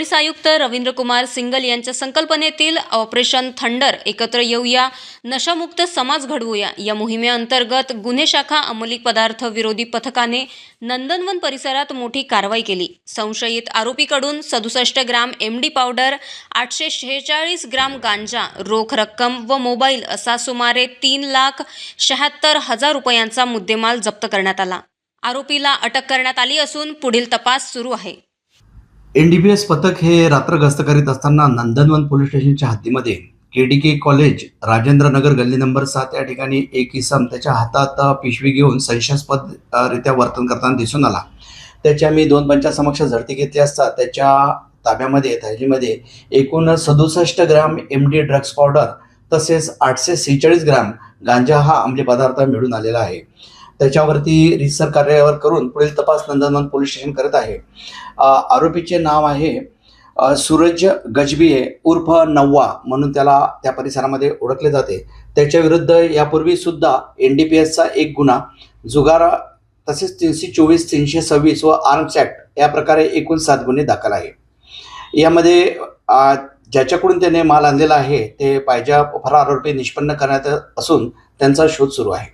Police आयुक्त Ravindra Kumar single यांच्या संकल्पनेतील operation thunder एकत्र येऊया, नशामुक्त समाज घडवूया या मोहिमेअंतर्गत गुन्हे शाखा अंमली पदार्थ विरोधी पथकाने नंदनवन परिसरात मोठी कारवाई केली। संशयित आरोपीकडून 67 ग्राम MD पावडर, 846 ग्राम गांजा, रोख रक्कम व मोबाईल असा सुमारे 3,76,000 रुपयांचा मुद्देमाल जप्त करण्यात आला। आरोपीला अटक करण्यात आली असून पुढील तपास सुरू आहे। NDPS पथक हे रात्र गस्त करीत असताना नंदनवन पोलीस स्टेशनच्या हद्दीमध्ये KDK कॉलेज राजेंद्र नगर गल्ली नंबर 7 या ठिकाणी एक इसम त्याच्या हातात पिशवी घेऊन संशयास्पद रित्या वर्तन करताना दिसून आला। त्याच्या मी 2 पंचासमक्ष झडती घेतली असता त्याच्या ताब्यामध्ये थैलीमध्ये एकूण 67 ग्राम MD ड्रग्स पावडर तसेच 846 ग्राम गांजा हा अंमली पदार्थ मिळून आलेला आहे। त्याच्यावरती रितसर कार्यावर करून पुढील तपास नंदनवन पोलीस स्टेशन करत आहे। आरोपीचे नाव आहे सूरज गजबिये उर्फ नव्वा म्हणून त्याला त्या परिसरामध्ये ओळखले जाते। त्याच्या विरुद्ध यापूर्वी सुद्धा NDPSचा एक गुन्हा, जुगार तसेच 324, 326 व आर्म्स ॲक्ट या प्रकारे एकूण 7 गुन्हे दाखल आहे। यामध्ये ज्याच्याकडून त्याने माल आणलेला आहे ते पाहिजे फरार आरोपी निष्पन्न करण्यात असून त्यांचा शोध सुरू आहे।